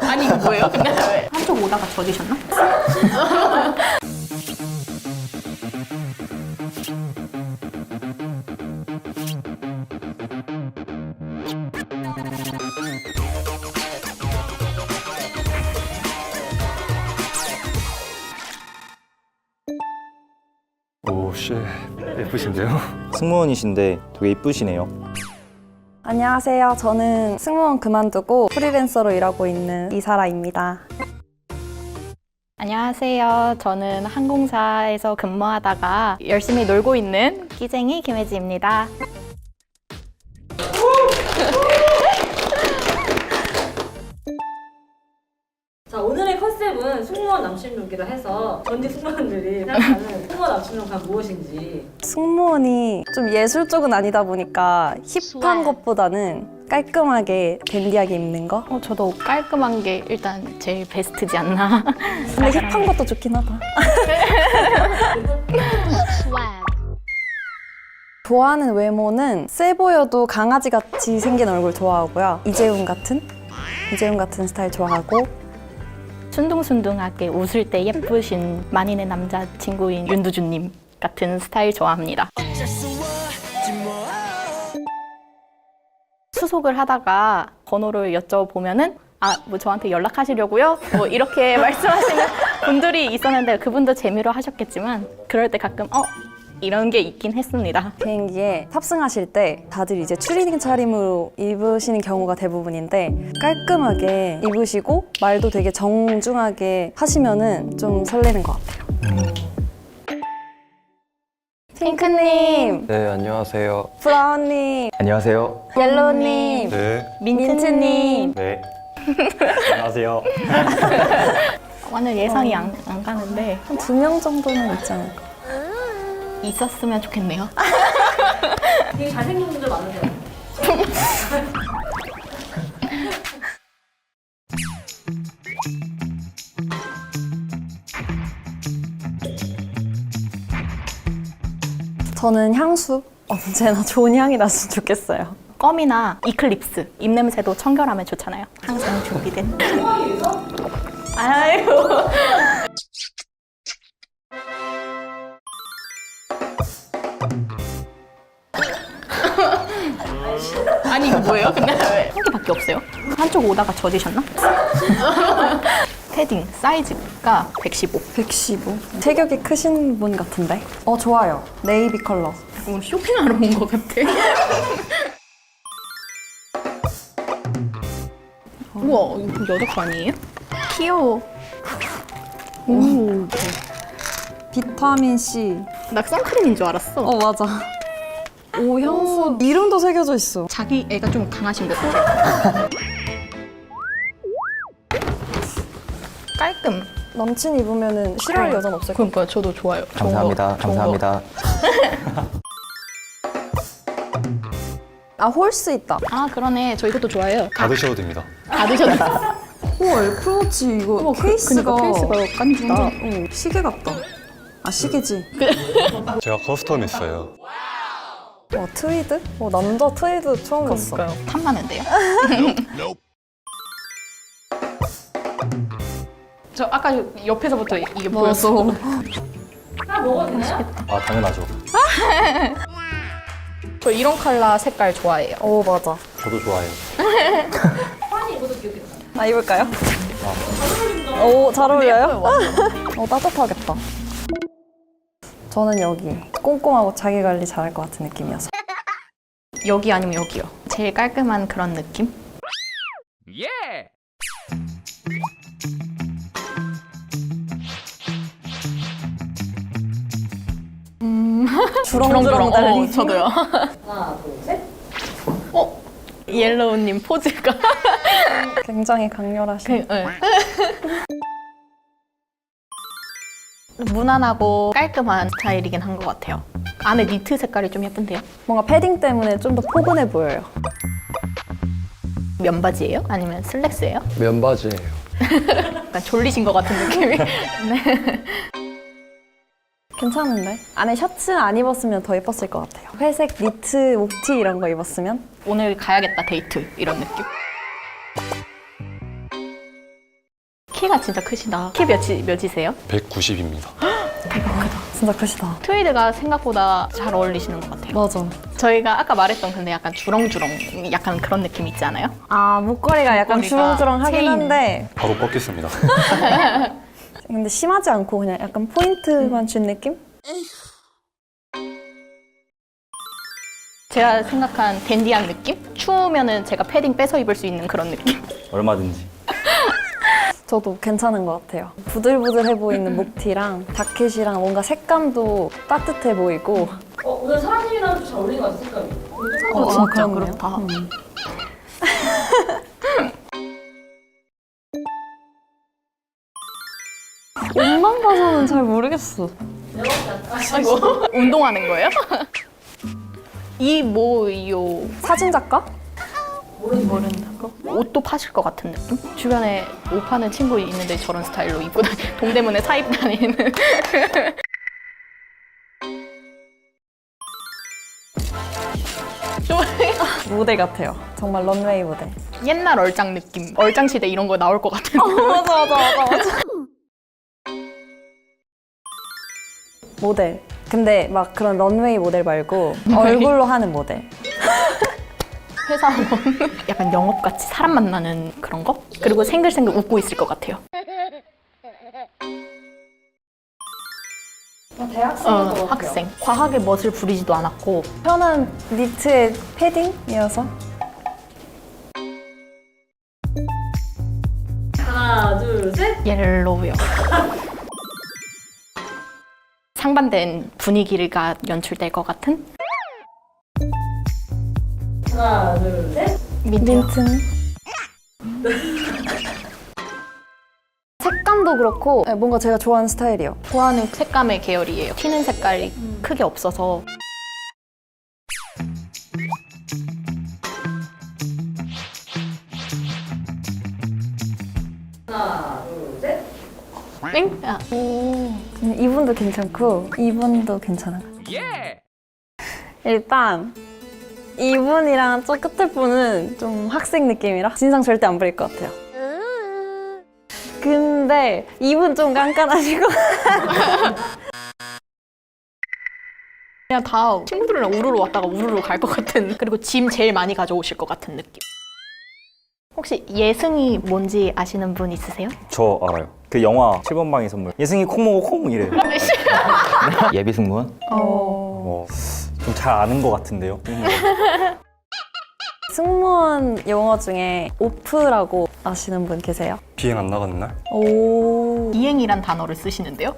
아니 이거 뭐예요? 근데 왜? 한쪽 오다가 젖으셨나? 오, 씨, 예쁘신데요? 승무원이신데 되게 이쁘시네요. 안녕하세요. 저는 승무원 그만두고 프리랜서로 일하고 있는 이사라입니다. 안녕하세요. 저는 항공사에서 근무하다가 열심히 놀고 있는 끼쟁이 김혜지입니다. 자, 오늘의 컨셉은 승무원 남친룩이라 해서 전직 승무원들이 생각하는 승무원 남친룩은 무엇인지. 승무원이 좀 예술 쪽은 아니다 보니까 힙한 것보다는 깔끔하게 댄디하게 입는 거? 저도 깔끔한 게 일단 제일 베스트지 않나. 근데 힙한 것도 좋긴 하다. 좋아하는 외모는 세 보여도 강아지같이 생긴 얼굴 좋아하고요. 이재훈 같은 스타일 좋아하고, 순둥순둥하게 웃을 때 예쁘신 만인의 남자친구인 윤두준님 같은 스타일 좋아합니다. 수속을 하다가 번호를 여쭤보면은 뭐 저한테 연락하시려고요? 뭐 이렇게 말씀하시는 분들이 있었는데 그분도 재미로 하셨겠지만 그럴 때 가끔 이런 게 있긴 했습니다. 비행기에 탑승하실 때 다들 이제 추리닝 차림으로 입으시는 경우가 대부분인데 깔끔하게 입으시고 말도 되게 정중하게 하시면은 좀 설레는 것 같아요. 핑크님, 네, 안녕하세요. 브라운님, 안녕하세요. 옐로우님, 네. 민트님. 네. 안녕하세요. 오늘 예상이 안 가는데 한 2명 정도는 있지 않을까? 있었으면 좋겠네요. 되게 잘생긴 분들 많으세요. 저는 향수 언제나 좋은 향이 났으면 좋겠어요. 껌이나 이클립스, 입냄새도 청결하면 좋잖아요. 항상 준비된. 아이고. 아니 이거 뭐예요? 근데 왜 한 개밖에 없어요? 한쪽 오다가 젖으셨나? 패딩 사이즈가 115. 115. 체격이 크신 분 같은데? 좋아요. 네이비 컬러. 오늘 쇼핑하러 온 것 같아. 우와, 이거 여자 거 아니에요? 귀여워. 오, 비타민 C. 나 선크림인 줄 알았어. 맞아. 오, 향수. 이름도 새겨져 있어. 자기 애가 좀 강하신 것 같아. 깔끔. 남친 입으면 싫어할 여자는 없을 것 그러니까 저도 좋아요. 감사합니다. 감사합니다. 홀스 있다. 아 그러네. 저 이것도 좋아해요. 다 드셔도 됩니다. 다 드셨어요? 우와, 애플워치 이거 케이스가 케이스가 깐지다. 완전 시계 같다. 시계지. 제가 커스텀했어요. 와, 트위드? 남자 트위드 처음 봤어. 탐나는데요? 저 아까 옆에서부터 이게 보였어. 하나 먹어도 되나요? 당연하죠. 저 이런 컬러 색깔 좋아해요. 맞아. 저도 좋아해요. 환이 입어도 귀엽겠다. 입을까요? 잘 어울려요? 예뻐요, 완전. 따뜻하겠다. 저는 여기. 꼼꼼하고 자기 관리 잘할 것 같은 느낌이어서. 여기 아니면 여기요. 제일 깔끔한 그런 느낌? 주렁주렁 달리. 저도요. 하나, 둘, 셋. 옐로우님 포즈가. 굉장히 강렬하신. 네. 무난하고 깔끔한 스타일이긴 한 것 같아요. 안에 니트 색깔이 좀 예쁜데요? 뭔가 패딩 때문에 좀 더 포근해 보여요. 면바지예요? 아니면 슬랙스예요? 면바지예요. 약간 졸리신 것 같은 느낌이. 네. 괜찮은데? 안에 셔츠 안 입었으면 더 예뻤을 것 같아요. 회색 니트, 목티 이런 거 입었으면? 오늘 가야겠다 데이트 이런 느낌. 키가 진짜 크시다. 키 몇이세요? 190입니다. 진짜 크시다. 트위드가 생각보다 잘 어울리시는 것 같아요. 맞아. 저희가 아까 말했던 근데 약간 주렁주렁 약간 그런 느낌 있지 않아요? 아, 목걸이가 약간 목걸이가 주렁주렁하긴 체인. 한데 바로 꺾겠습니다. 근데 심하지 않고 그냥 약간 포인트만 준 느낌? 제가 생각한 댄디한 느낌? 추우면은 제가 패딩 빼서 입을 수 있는 그런 느낌? 얼마든지. 저도 괜찮은 것 같아요. 부들부들해 보이는 목티랑 자켓이랑 뭔가 색감도 따뜻해 보이고. 오늘 사람님이랑 좀 잘 어울리는 것 같아, 색감이. 진짜 그렇네요. 그렇다. 옷만 봐서는 잘 모르겠어. 아이고 운동하는 거예요? 이 뭐요? 사진 작가? 모른다고? 옷도 파실 것 같은 느낌? 주변에 옷 파는 친구 있는데 저런 스타일로 입고 동대문에 사 입고 다니는 좀 모델 같아요. 정말 런웨이 모델. 옛날 얼짱 느낌. 얼짱 시대 이런 거 나올 것 같은. 맞아. 모델. 근데 막 그런 런웨이 모델 말고 얼굴로 하는 모델. 회사원. 약간 영업같이 사람 만나는 그런 거? 그리고 생글생글 웃고 있을 것 같아요. 학생. 과하게 멋을 부리지도 않았고 편한 니트의 패딩이어서. 하나, 둘, 셋. 옐로우요. 상반된 분위기가 연출될 것 같은? 하나, 둘, 셋. 민트요. 민트는? 색감도 그렇고 뭔가 제가 좋아하는 스타일이요. 좋아하는 색감의 계열이에요. 튀는 색깔이 크게 없어서 하나, 둘, 셋. 땡? 아, 이분도 괜찮고 이분도 괜찮아요. 일단 이분이랑 저 끝에 분은 좀 학생 느낌이라 진상 절대 안 부릴 것 같아요. 근데 이분 좀 깐깐하시고 그냥 다 친구들이랑 우르르 왔다가 우르르 갈 것 같은, 그리고 짐 제일 많이 가져오실 것 같은 느낌. 혹시 예승이 뭔지 아시는 분 있으세요? 저 알아요. 그 영화 7번 방의 선물. 예승이 콩 먹어 콩 이래요. 예비 승무원? 좀 잘 아는 것 같은데요. 승무원 용어 중에 오프라고 아시는 분 계세요? 비행 안 나가는 날? 오, 이행이란 단어를 쓰시는데요?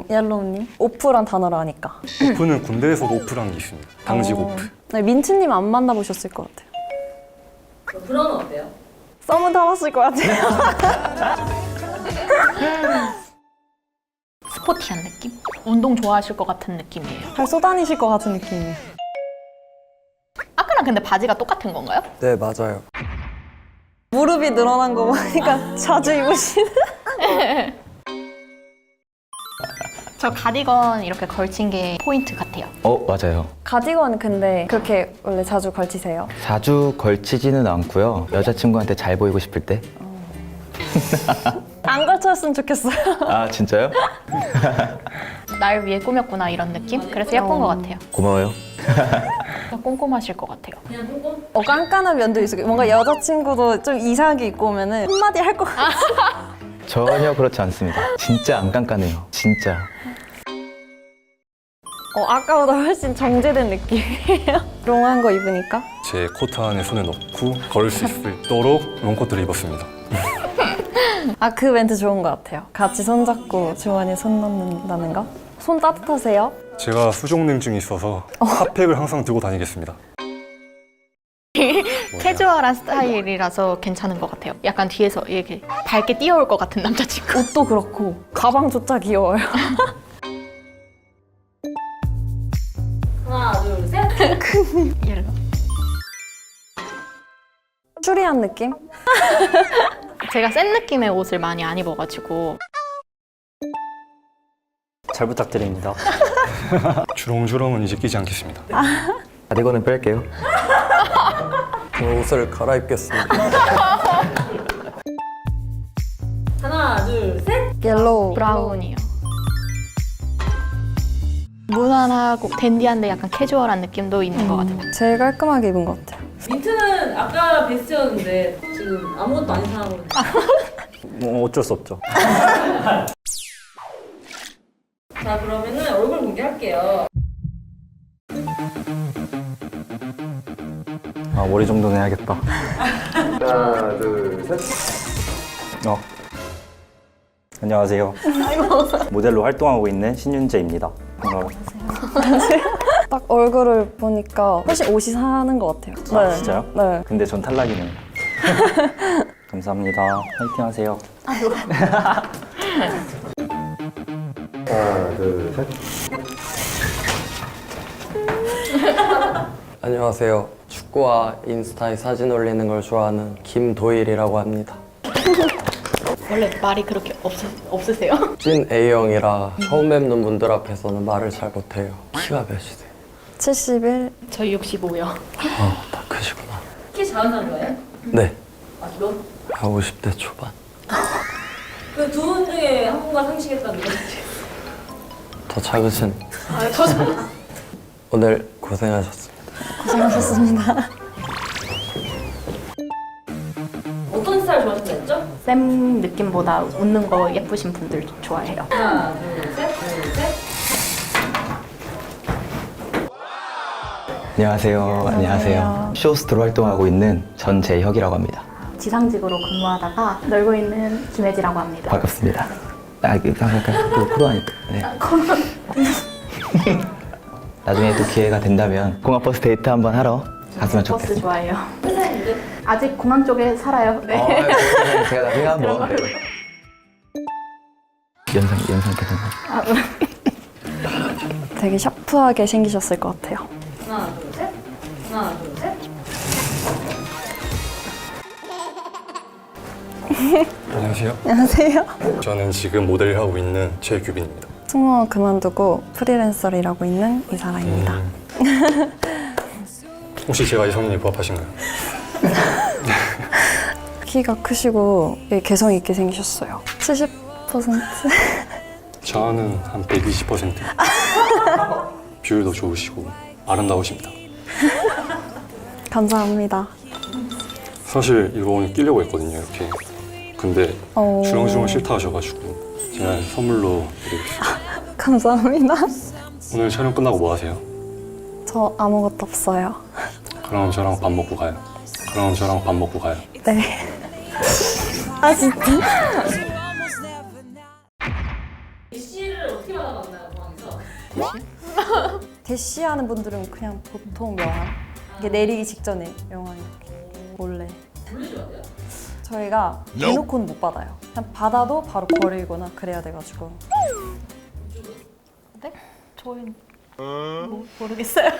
옐로우님 오프란 단어를 아니까. 오프는 군대에서도 오프라는 게 있습니다. 당직 오프. 네, 민트님 안 만나보셨을 것 같아요. 브라운 어때요? 썸은 타봤을 것 같아요. 스포티한 느낌? 운동 좋아하실 것 같은 느낌이에요. 잘 쏘다니실 것 같은 느낌이에요. 아까랑 근데 바지가 똑같은 건가요? 네, 맞아요. 무릎이 늘어난 거 보니까 자주 입으시는. 저 가디건 이렇게 걸친 게 포인트 같아요. 맞아요. 가디건 근데 그렇게 원래 자주 걸치세요? 자주 걸치지는 않고요. 여자친구한테 잘 보이고 싶을 때. 안 걸쳤으면 좋겠어요. 아, 진짜요? 날 위해 꾸몄구나 이런 느낌? 그래서 예쁜 것 같아요. 고마워요. 꼼꼼하실 것 같아요. 그냥 꼼꼼? 깐깐한 면도 있어요. 뭔가 여자친구도 좀 이상하게 입고 오면은 한마디 할 것 같아요. 전혀 그렇지 않습니다. 진짜 안 깐깐해요. 진짜. 아까보다 훨씬 정제된 느낌이에요. 롱한 거 입으니까. 제 코트 안에 손을 넣고 걸을 수 있도록 롱코트를 입었습니다. 그 멘트 좋은 것 같아요. 같이 손잡고 주머니에 손 넣는다는 거. 손 따뜻하세요? 제가 수족냉증이 있어서 핫팩을 항상 들고 다니겠습니다. 캐주얼한 스타일이라서 괜찮은 것 같아요. 약간 뒤에서 이렇게 밝게 뛰어올 것 같은 남자친구. 옷도 그렇고 가방조차 귀여워요. 하나, 둘, 셋. 옐로. 추리한 느낌? 제가 센 느낌의 옷을 많이 안 입어가지고 잘 부탁드립니다. 주렁주렁은 이제 끼지 않겠습니다. 가디건은 뺄게요. 저 옷을 갈아입겠습니다. 둘, 셋. 옐로우. 브라운이요. 무난하고 댄디한데 약간 캐주얼한 느낌도 있는 것 같아요. 제일 깔끔하게 입은 것 같아요. 민트는 아까 베스트였는데 지금 아무것도 아닌 사람으로. 뭐 어쩔 수 없죠. 자, 그러면은 얼굴 공개할게요. 아, 머리 정도는 해야겠다. 하나, 둘, 셋. 안녕하세요. 모델로 활동하고 있는 신윤재입니다. 반가워요. 딱 얼굴을 보니까 훨씬 옷이 사는 것 같아요. 아, 진짜요? 네. 근데 전 탈락이네요. 감사합니다. 화이팅 하세요. 하나, 둘, 셋. 안녕하세요. 축구와 인스타에 사진 올리는 걸 좋아하는 김도일이라고 합니다. 원래 말이 그렇게 없으세요? 찐 A형이라 처음 뵙는 분들 앞에서는 말을 잘 못해요. 키가 몇이세요? 71. 저 65요. 다 크시구나. 키 작은 사람 좋아해요? 네, 아, 몇? 50대 초반. 그 두 분 중에 한 분과 상식했다는 거지. 더 작으신 아, 더 작. 오늘 고생하셨습니다. 고생하셨습니다. 어떤 스타일 좋아하신다 했죠? 쌤 느낌보다 웃는 거 예쁘신 분들 좋아해요. 하나, 둘, 셋, 둘, 셋. 안녕하세요. 쇼스트로 활동하고 있는 전재혁이라고 합니다. 지상직으로 근무하다가 놀고 있는 김혜지라고 합니다. 반갑습니다. 코로나니까. 네. 나중에 또 기회가 된다면 공항버스 데이트 한번 하러 갔으면 버스 좋겠습니다. 좋아해요. 아직 공항 쪽에 살아요. 네. 제가 나중에 한번 연상 계산. 되게 샤프하게 생기셨을 것 같아요. 하나, 둘, 셋. 하나, 둘, 셋. 안녕하세요. 안녕하세요. 저는 지금 모델을 하고 있는 최규빈입니다. 승무원 그만두고 프리랜서를 일하고 있는 이사라입니다. 혹시 제가 이성인이 부합하신가요? 키가 크시고 개성 있게 생기셨어요. 70%? 저는 한 120%. 비율도 좋으시고 아름다우십니다. 감사합니다. 사실 이거 오늘 끼려고 했거든요, 이렇게. 근데 주렁주렁 싫다 하셔가지고 제가 선물로 드리겠습니다. 감사합니다. 오늘 촬영 끝나고 뭐 하세요? 저 아무것도 없어요. 그럼 저랑 밥 먹고 가요. 네. 아 진짜? 대시를 어떻게 받아봤나요, 공항에서? 대시하는 분들은 그냥 보통 명함. 이게 내리기 직전에 명함 이렇게 몰래. 물리줘야 돼요? 저희가 대놓고는 못 받아요. 그냥 받아도 바로 버리거나 그래야 돼가지고. 네? 저희 모르겠어요.